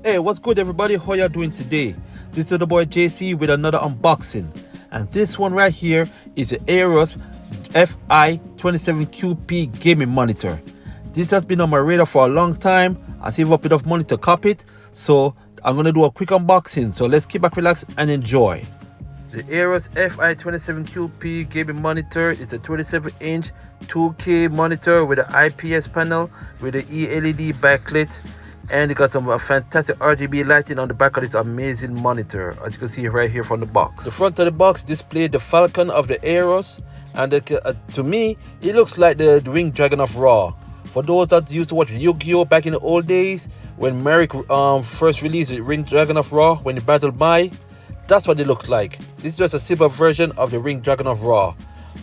Hey, what's good everybody? How y'all doing today? This is the boy JC with another unboxing. And this one right here is the Aorus FI27Q-P gaming monitor. This has been on my radar for a long time. I saved up enough money to cop it. So I'm going to do a quick unboxing. So let's keep back, relax and enjoy. The Aorus FI27Q-P gaming monitor is a 27-inch 2K monitor with an IPS panel with an eLED backlit. And it got some fantastic RGB lighting on the back of this amazing monitor, as you can see right here from the box. The front of the box displayed the falcon of the Aorus, and to me, it looks like the winged dragon of Ra. For those that used to watch Yu-Gi-Oh back in the old days, when Merrick first released the winged dragon of Ra, when he battled Mai, that's what it looks like. This is just a silver version of the winged dragon of Ra,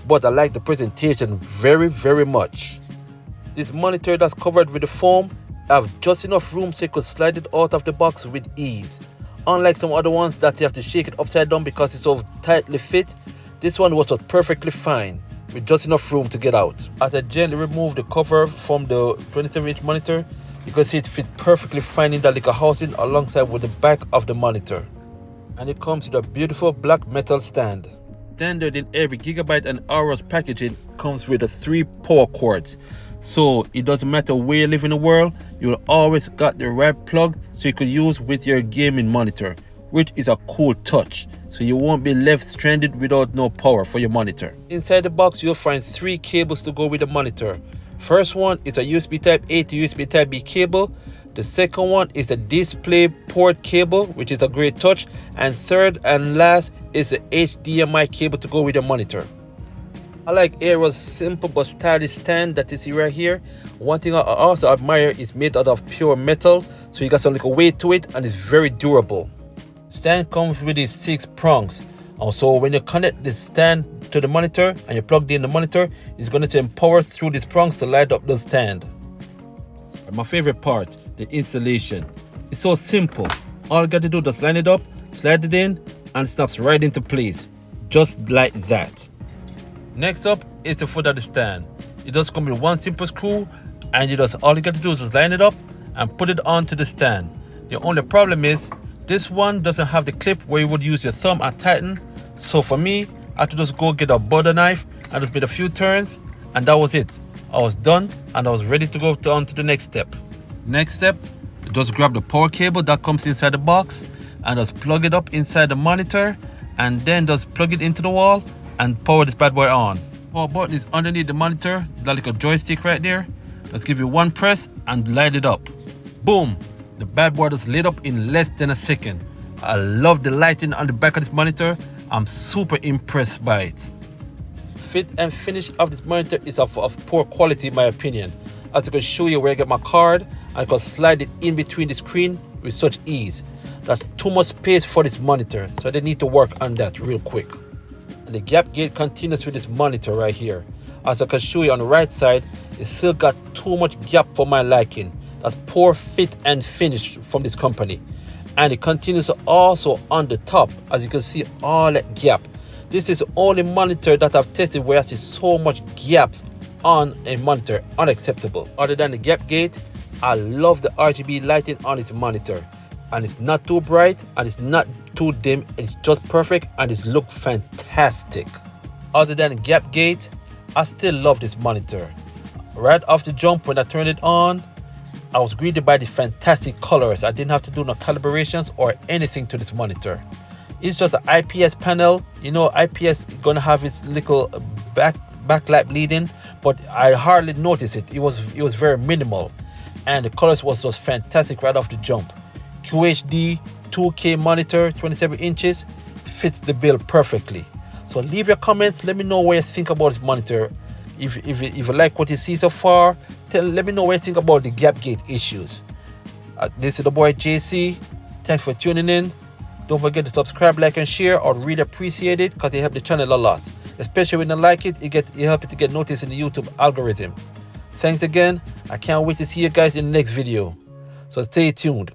but I like the presentation very, very much. This monitor that's covered with the foam have just enough room so you could slide it out of the box with ease. Unlike some other ones that you have to shake it upside down because it's so tightly fit, this one was perfectly fine with just enough room to get out. As I gently remove the cover from the 27-inch monitor, you can see it fits perfectly fine in that little housing alongside with the back of the monitor. And it comes with a beautiful black metal stand. Standard in every Gigabyte and Aorus packaging comes with 3 power cords. So it doesn't matter where you live in the world, you'll always got the right plug so you could use with your gaming monitor, which is a cool touch. So you won't be left stranded without no power for your monitor. Inside the box, you'll find 3 cables to go with the monitor. First one is a USB type A to USB type B cable. The second one is a display port cable, which is a great touch. And third and last is a HDMI cable to go with the monitor. I like Aorus' simple but stylish stand that you see right here. One thing I also admire is made out of pure metal, so you got some little weight to it and it's very durable. Stand comes with these 6 prongs. Also, when you connect this stand to the monitor and you plug in the monitor, it's going to send power through these prongs to light up the stand. And my favorite part, the installation. It's so simple. All you got to do is just line it up, slide it in, and it snaps right into place. Just like that. Next up is the foot of the stand. It does come with one simple screw, and all you got to do is just line it up and put it onto the stand. The only problem is this one doesn't have the clip where you would use your thumb and tighten. So for me, I had to just go get a butter knife and just made a few turns, and that was it. I was done and I was ready to go on to the next step. Next step, just grab the power cable that comes inside the box and just plug it up inside the monitor, and then just plug it into the wall and power this bad boy on. Power button is underneath the monitor, that like a joystick right there. Just give it one press and light it up. Boom! The bad boy just lit up in less than a second. I love the lighting on the back of this monitor. I'm super impressed by it. Fit and finish of this monitor is of poor quality in my opinion. As I can show you where I get my card, and I can slide it in between the screen with such ease. That's too much space for this monitor, so they need to work on that real quick. And the gap gate continues with this monitor right here. As I can show you on the right side, it still got too much gap for my liking. That's poor fit and finish from this company. And it continues also on the top, as you can see all that gap. This is the only monitor that I've tested where I see so much gaps on a monitor. Unacceptable. Other than the gap gate, I love the RGB lighting on this monitor. And it's not too bright and it's not too dim. It's just perfect and it's look fantastic. Other than the gap gate, I still love this monitor. Right off the jump when I turned it on, I was greeted by these fantastic colors. I didn't have to do no calibrations or anything to this monitor. It's just an IPS panel. You know, IPS is gonna have its little backlight bleeding, but I hardly noticed it. It was very minimal, and the colors was just fantastic right off the jump. QHD 2K monitor, 27 inches, fits the bill perfectly. So leave your comments. Let me know what you think about this monitor. If you like what you see so far, let me know what you think about the gap gate issues. This is the boy JC. Thanks for tuning in. Don't forget to subscribe, like, and share. I'd really appreciate it because they help the channel a lot. Especially when you like it, it helps it to get noticed in the YouTube algorithm. Thanks again. I can't wait to see you guys in the next video. So stay tuned.